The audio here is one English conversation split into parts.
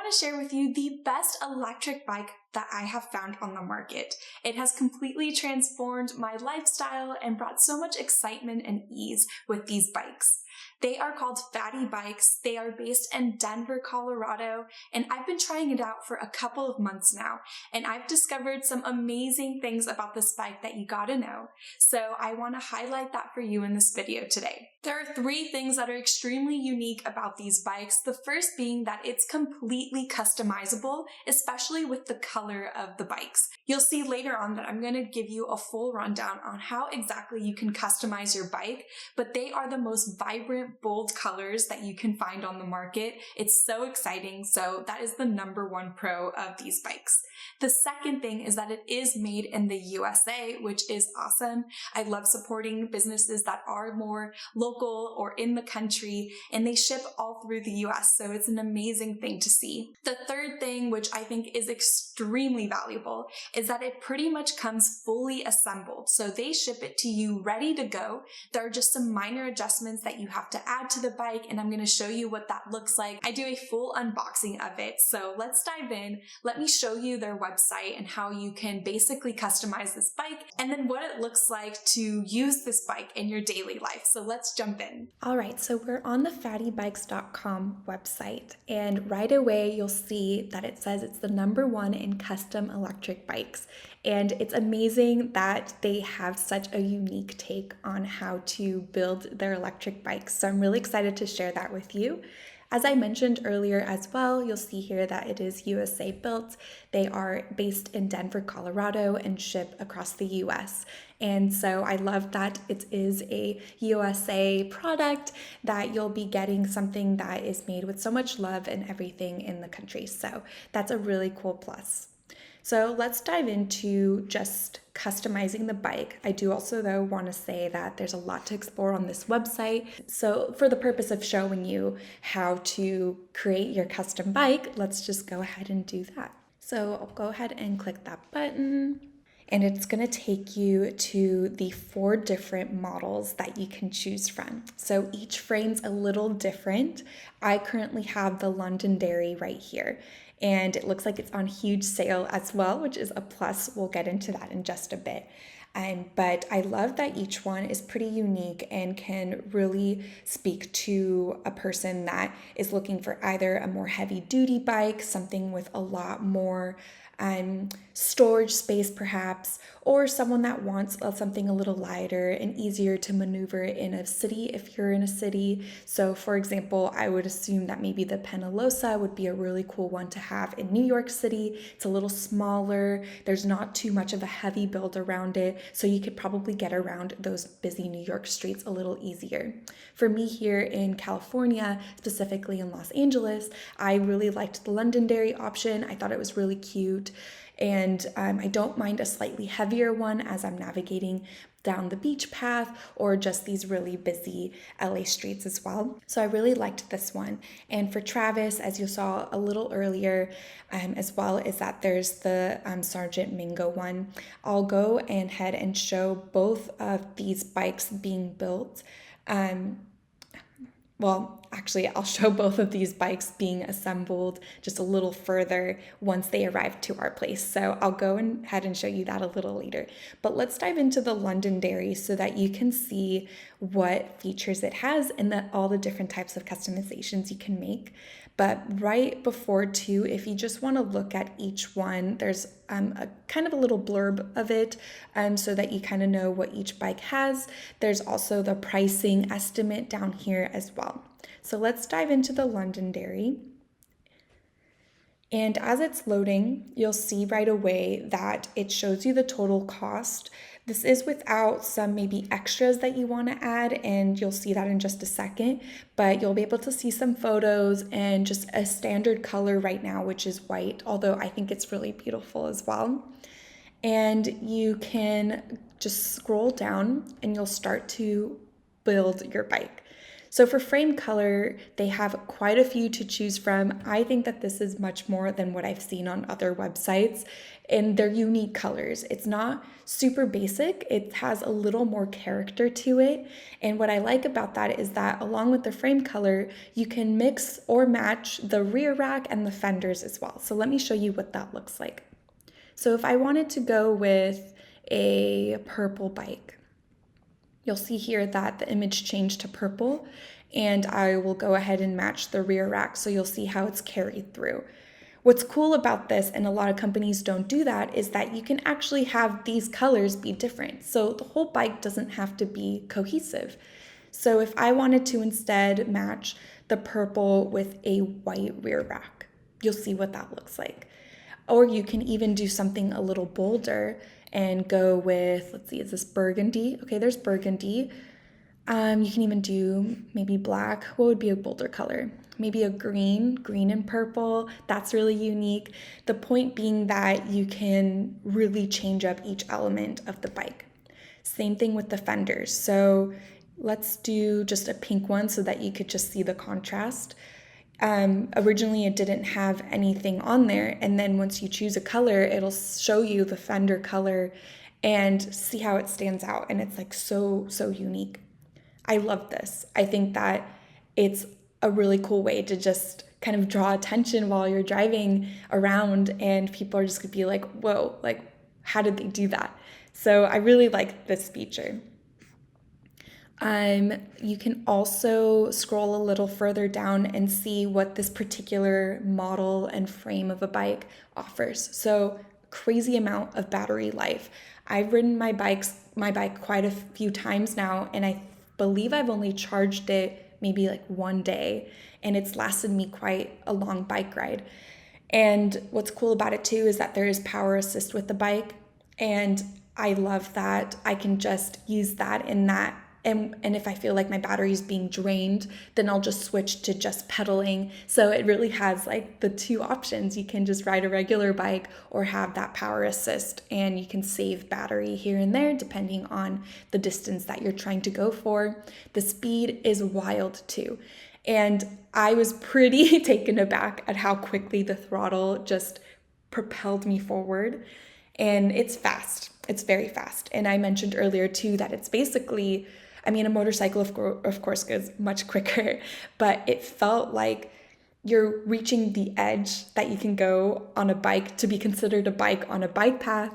want to share with you the best electric bike that I have found on the market. It has completely transformed my lifestyle and brought so much excitement and ease with these bikes. They are called Fatty bikes. They are based in Denver, Colorado, and I've been trying it out for a couple of months now, and I've discovered some amazing things about this bike that you gotta know. So I want to highlight that for you in this video today. There are 3 things that are extremely unique about these bikes. The first being that it's completely customizable, especially with the color of the bikes. You'll see later on that I'm going to give you a full rundown on how exactly you can customize your bike, but they are the most vibrant, bold colors that you can find on the market. It's so exciting, so that is the #1 pro of these bikes. The second thing is that it is made in the USA, which is awesome. I love supporting businesses that are more local or in the country, and they ship all through the US, so it's an amazing thing to see. The third thing, which I think is extremely valuable, is that it pretty much comes fully assembled. So they ship it to you ready to go. There are just some minor adjustments that you have to add to the bike, and I'm going to show you what that looks like. I do a full unboxing of it, so let's dive in. Let me show you their website and how you can basically customize this bike, and then what it looks like to use this bike in your daily life. So let's jump in. All right, so we're on the fattybikes.com website, and right away you'll see that it says it's the #1 in custom electric bikes. And it's amazing that they have such a unique take on how to build their electric bikes. So I'm really excited to share that with you. As I mentioned earlier as well, you'll see here that it is USA built. They are based in Denver, Colorado, and ship across the US. And so I love that it is a USA product, that you'll be getting something that is made with so much love and everything in the country. So that's a really cool plus. So let's dive into just customizing the bike. I do also though want to say that there's a lot to explore on this website. So for the purpose of showing you how to create your custom bike, let's just go ahead and do that. So I'll go ahead and click that button, and it's going to take you to the 4 different models that you can choose from. So each frame's a little different. I currently have the Londonderry right here, and it looks like it's on huge sale as well, which is a plus. We'll get into that in just a bit. But I love that each one is pretty unique and can really speak to a person that is looking for either a more heavy duty bike, something with a lot more storage space perhaps, or someone that wants something a little lighter and easier to maneuver in a city if you're in a city. So for example, I would assume that maybe the Penalosa would be a really cool one to have in New York City. It's a little smaller, there's not too much of a heavy build around it, so you could probably get around those busy New York streets a little easier. For me here in California, specifically in Los Angeles, I really liked the Londonderry option. I thought it was really cute. And I don't mind a slightly heavier one as I'm navigating down the beach path or just these really busy LA streets as well. So I really liked this one. And for Travis, as you saw a little earlier, as well, is that there's the Sergeant Mingo one. I'll go ahead and show both of these bikes being built. I'll show both of these bikes being assembled just a little further once they arrive to our place. So I'll go ahead and show you that a little later. But let's dive into the Londonderry so that you can see what features it has and all the different types of customizations you can make. But right before too, if you just want to look at each one, there's a kind of a little blurb of it so that you kind of know what each bike has. There's also the pricing estimate down here as well. So let's dive into the Londonderry. And as it's loading, you'll see right away that it shows you the total cost. This is without some maybe extras that you want to add, and you'll see that in just a second, but you'll be able to see some photos and just a standard color right now, which is white, although I think it's really beautiful as well. And you can just scroll down and you'll start to build your bike. So for frame color, they have quite a few to choose from. I think that this is much more than what I've seen on other websites, and they're unique colors. It's not super basic. It has a little more character to it. And what I like about that is that along with the frame color, you can mix or match the rear rack and the fenders as well. So let me show you what that looks like. So if I wanted to go with a purple bike, you'll see here that the image changed to purple, and I will go ahead and match the rear rack so you'll see how it's carried through. What's cool about this, and a lot of companies don't do that, is that you can actually have these colors be different. So the whole bike doesn't have to be cohesive. So if I wanted to instead match the purple with a white rear rack, you'll see what that looks like. Or you can even do something a little bolder and go with, let's see, is this burgundy? Okay, there's burgundy. You can even do maybe black. What would be a bolder color? Maybe a green and purple. That's really unique. The point being that you can really change up each element of the bike. Same thing with the fenders. So let's do just a pink one so that you could just see the contrast. Originally it didn't have anything on there, and then once you choose a color, it'll show you the fender color and see how it stands out, and it's like so unique. I love this. I think that it's a really cool way to just kind of draw attention while you're driving around, and people are just gonna be like, whoa, like how did they do that? So I really like this feature. You can also scroll a little further down and see what this particular model and frame of a bike offers. So crazy amount of battery life. I've ridden my bike quite a few times now, and I believe I've only charged it maybe like one day, and it's lasted me quite a long bike ride. And what's cool about it too is that there is power assist with the bike, and I love that I can just use that in that. And if I feel like my battery is being drained, then I'll just switch to just pedaling. So it really has like the two options. You can just ride a regular bike or have that power assist, and you can save battery here and there depending on the distance that you're trying to go for. The speed is wild too. And I was pretty taken aback at how quickly the throttle just propelled me forward. And it's fast. It's very fast. And I mentioned earlier too that it's basically, I mean, a motorcycle, of course, goes much quicker, but it felt like you're reaching the edge that you can go on a bike to be considered a bike on a bike path,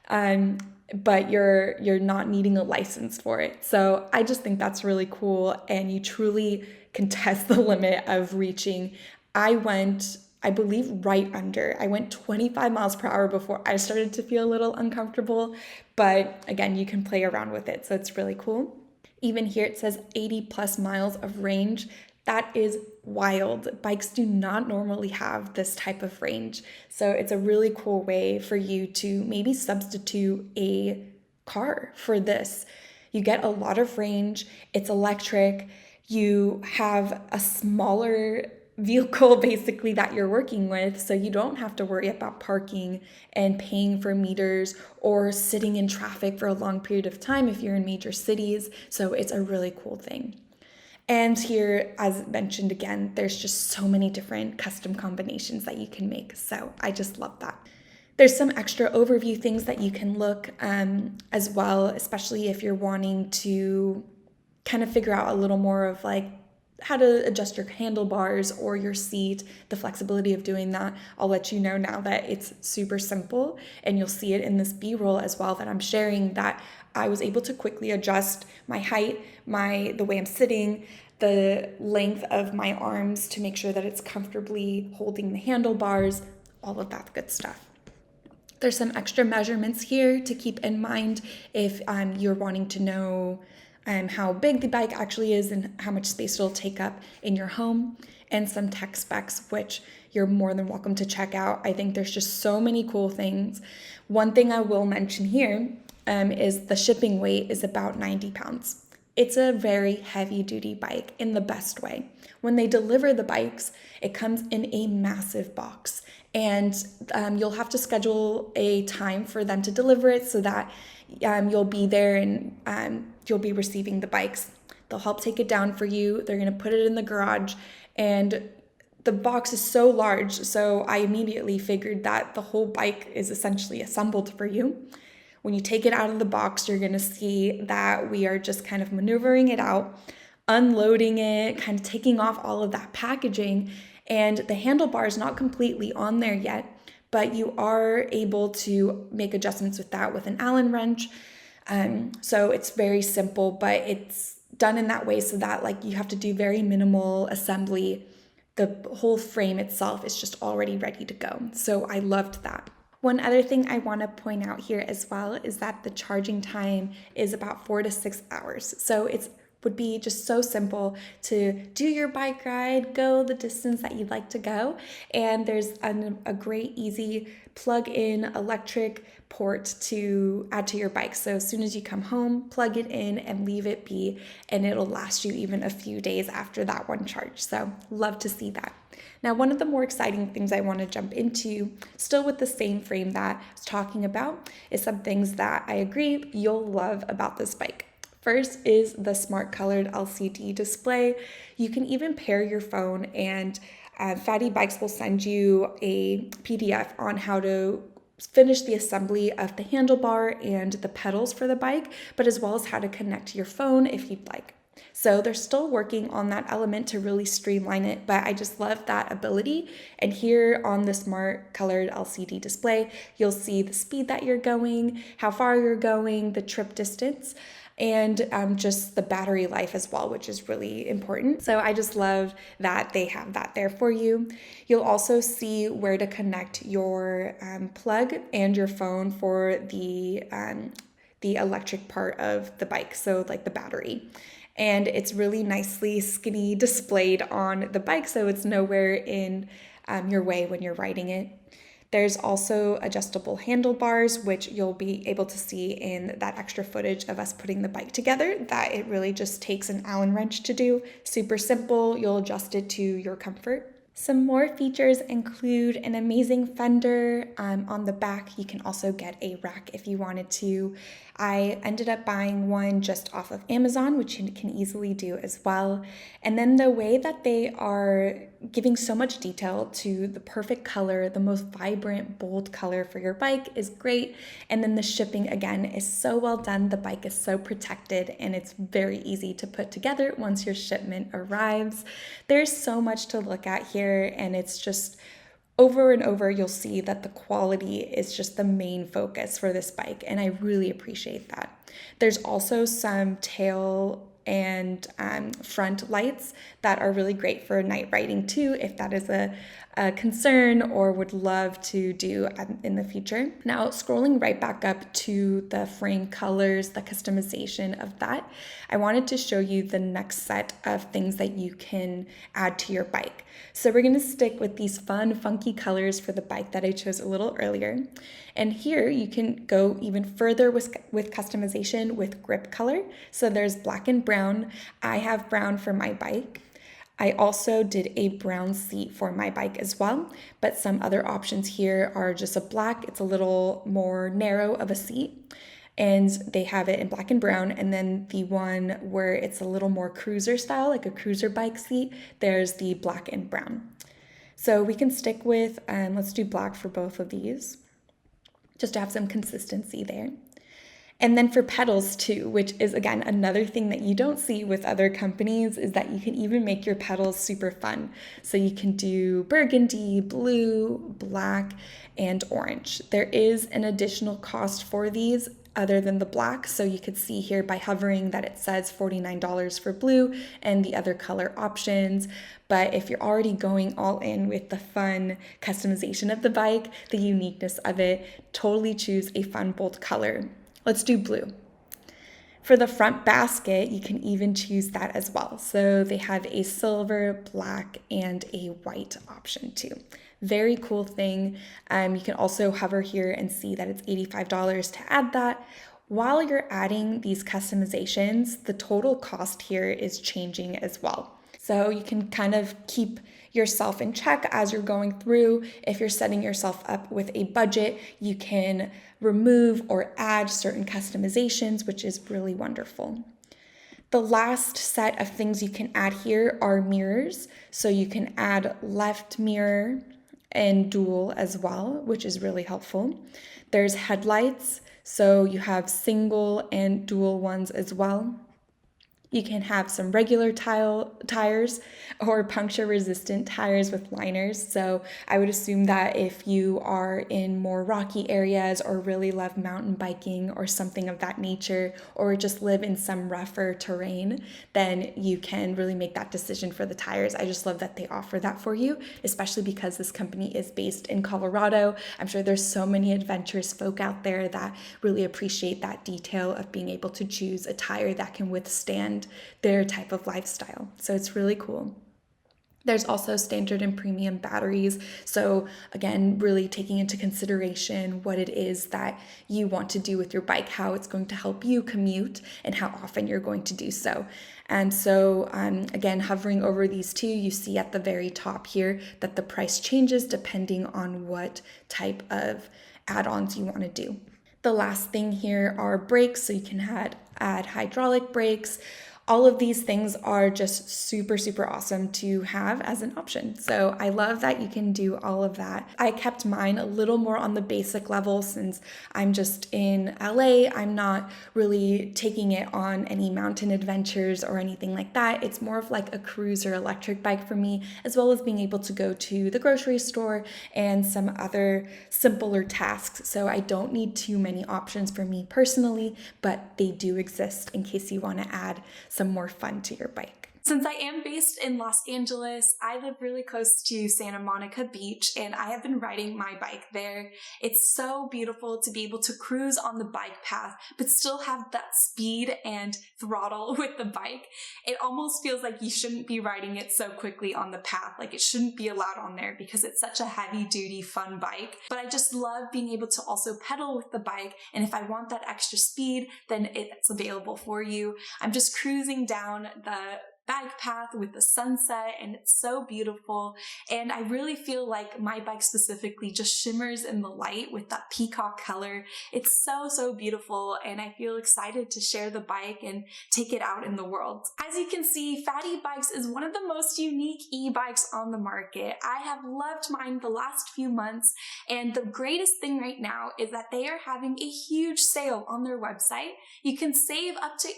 but you're not needing a license for it. So I just think that's really cool, and you truly can test the limit of reaching. I went, I believe, right under. I went 25 miles per hour before I started to feel a little uncomfortable, but again, you can play around with it, so it's really cool. Even here it says 80 plus miles of range. That is wild. Bikes do not normally have this type of range. So it's a really cool way for you to maybe substitute a car for this. You get a lot of range. It's electric. You have a smaller vehicle basically that you're working with, so you don't have to worry about parking and paying for meters or sitting in traffic for a long period of time if you're in major cities. So it's a really cool thing. And here, as mentioned again, there's just so many different custom combinations that you can make. So I just love that. There's some extra overview things that you can look as well, especially if you're wanting to kind of figure out a little more of like how to adjust your handlebars or your seat, the flexibility of doing that. I'll let you know now that it's super simple, and you'll see it in this B-roll as well that I'm sharing, that I was able to quickly adjust my height, the way I'm sitting, the length of my arms to make sure that it's comfortably holding the handlebars, all of that good stuff. There's some extra measurements here to keep in mind if you're wanting to know how big the bike actually is and how much space it'll take up in your home, and some tech specs, which you're more than welcome to check out. I think there's just so many cool things. One thing I will mention here is the shipping weight is about 90 pounds. It's a very heavy duty bike in the best way. When they deliver the bikes, it comes in a massive box, and you'll have to schedule a time for them to deliver it so that you'll be there and you'll be receiving the bikes. They'll help take it down for you. They're going to put it in the garage, and the box is so large, so I immediately figured that the whole bike is essentially assembled for you. When you take it out of the box, you're going to see that we are just kind of maneuvering it out, unloading it, kind of taking off all of that packaging, and the handlebar is not completely on there yet, but you are able to make adjustments with that with an Allen wrench. So it's very simple, but it's done in that way so that like you have to do very minimal assembly. The whole frame itself is just already ready to go. So I loved that. One other thing I want to point out here as well is that the charging time is about 4 to 6 hours. So it would be just so simple to do your bike ride, go the distance that you'd like to go. And there's a great, easy plug-in electric port to add to your bike. So as soon as you come home, plug it in and leave it be, and it'll last you even a few days after that one charge. So love to see that. Now, one of the more exciting things I want to jump into, still with the same frame that I was talking about, is some things that I agree you'll love about this bike. First is the smart colored LCD display. You can even pair your phone, and Fatty Bikes will send you a PDF on how to finish the assembly of the handlebar and the pedals for the bike, but as well as how to connect your phone if you'd like. So they're still working on that element to really streamline it, but I just love that ability. And here on the smart colored LCD display, you'll see the speed that you're going, how far you're going, the trip distance, and just the battery life as well, which is really important. So I just love that they have that there for you. You'll also see where to connect your plug and your phone for the electric part of the bike, so like the battery. And it's really nicely skinny displayed on the bike, so it's nowhere in your way when you're riding it. There's also adjustable handlebars, which you'll be able to see in that extra footage of us putting the bike together, that it really just takes an Allen wrench to do. Super simple, you'll adjust it to your comfort. Some more features include an amazing fender on the back. You can also get a rack if you wanted to. I ended up buying one just off of Amazon, which you can easily do as well. And then the way that they are giving so much detail to the perfect color, the most vibrant, bold color for your bike is great. And then the shipping, again, is so well done. The bike is so protected, and it's very easy to put together once your shipment arrives. There's so much to look at here, and it's just over and over, you'll see that the quality is just the main focus for this bike, and I really appreciate that. There's also some tail and front lights that are really great for night riding too, if that is a concern or would love to do in the future. Now, scrolling right back up to the frame colors, the customization of that, I wanted to show you the next set of things that you can add to your bike. So we're going to stick with these fun, funky colors for the bike that I chose a little earlier. And here you can go even further with customization with grip color. So there's black and brown. I have brown for my bike. I also did a brown seat for my bike as well, but some other options here are just a black. It's a little more narrow of a seat, and they have it in black and brown. And then the one where it's a little more cruiser style, like a cruiser bike seat, there's the black and brown. So we can stick with, let's do black for both of these, just to have some consistency there. And then for pedals too, which is again another thing that you don't see with other companies, is that you can even make your pedals super fun. So you can do burgundy, blue, black, and orange. There is an additional cost for these other than the black. So you could see here by hovering that it says $49 for blue and the other color options. But if you're already going all in with the fun customization of the bike, the uniqueness of it, totally choose a fun, bold color. Let's do blue. For the front basket, you can even choose that as well. So they have a silver, black, and a white option too. Very cool thing. You can also hover here and see that it's $85 to add that. While you're adding these customizations, the total cost here is changing as well. So you can kind of keep yourself in check as you're going through. If you're setting yourself up with a budget, you can remove or add certain customizations, which is really wonderful. The last set of things you can add here are mirrors. So you can add left mirror and dual as well, which is really helpful. There's headlights, so you have single and dual ones as well. You can have some regular tires or puncture resistant tires with liners. So I would assume that if you are in more rocky areas or really love mountain biking or something of that nature, or just live in some rougher terrain, then you can really make that decision for the tires. I just love that they offer that for you, especially because this company is based in Colorado. I'm sure there's so many adventurous folk out there that really appreciate that detail of being able to choose a tire that can withstand their type of lifestyle. So it's really cool. There's also standard and premium batteries. So again, really taking into consideration what it is that you want to do with your bike, how it's going to help you commute, and how often you're going to do so. And so again, hovering over these two, you see at the very top here that the price changes depending on what type of add-ons you want to do. The last thing here are brakes, so you can add hydraulic brakes. All of these things are just super, super awesome to have as an option. So I love that you can do all of that. I kept mine a little more on the basic level since I'm just in LA. I'm not really taking it on any mountain adventures or anything like that. It's more of like a cruiser electric bike for me, as well as being able to go to the grocery store and some other simpler tasks. So I don't need too many options for me personally, but they do exist in case you want to add some more fun to your bike. Since I am based in Los Angeles, I live really close to Santa Monica Beach, and I have been riding my bike there. It's so beautiful to be able to cruise on the bike path, but still have that speed and throttle with the bike. It almost feels like you shouldn't be riding it so quickly on the path, like it shouldn't be allowed on there because it's such a heavy-duty, fun bike. But I just love being able to also pedal with the bike, and if I want that extra speed, then it's available for you. I'm just cruising down the bike path with the sunset, and it's so beautiful. And I really feel like my bike specifically just shimmers in the light with that peacock color. It's so, so beautiful, and I feel excited to share the bike and take it out in the world. As you can see, Fatty Bikes is one of the most unique e-bikes on the market. I have loved mine the last few months, and the greatest thing right now is that they are having a huge sale on their website. You can save up to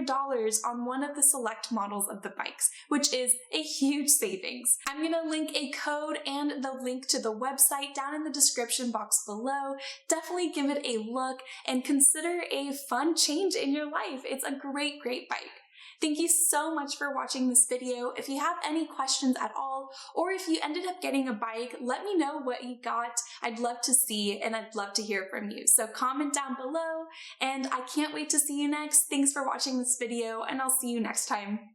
$800 on one of the select models of the bikes, which is a huge savings. I'm going to link a code and the link to the website down in the description box below. Definitely give it a look and consider a fun change in your life. It's a great, great bike. Thank you so much for watching this video. If you have any questions at all, or if you ended up getting a bike, let me know what you got. I'd love to see, and I'd love to hear from you. So comment down below, and I can't wait to see you next. Thanks for watching this video, and I'll see you next time.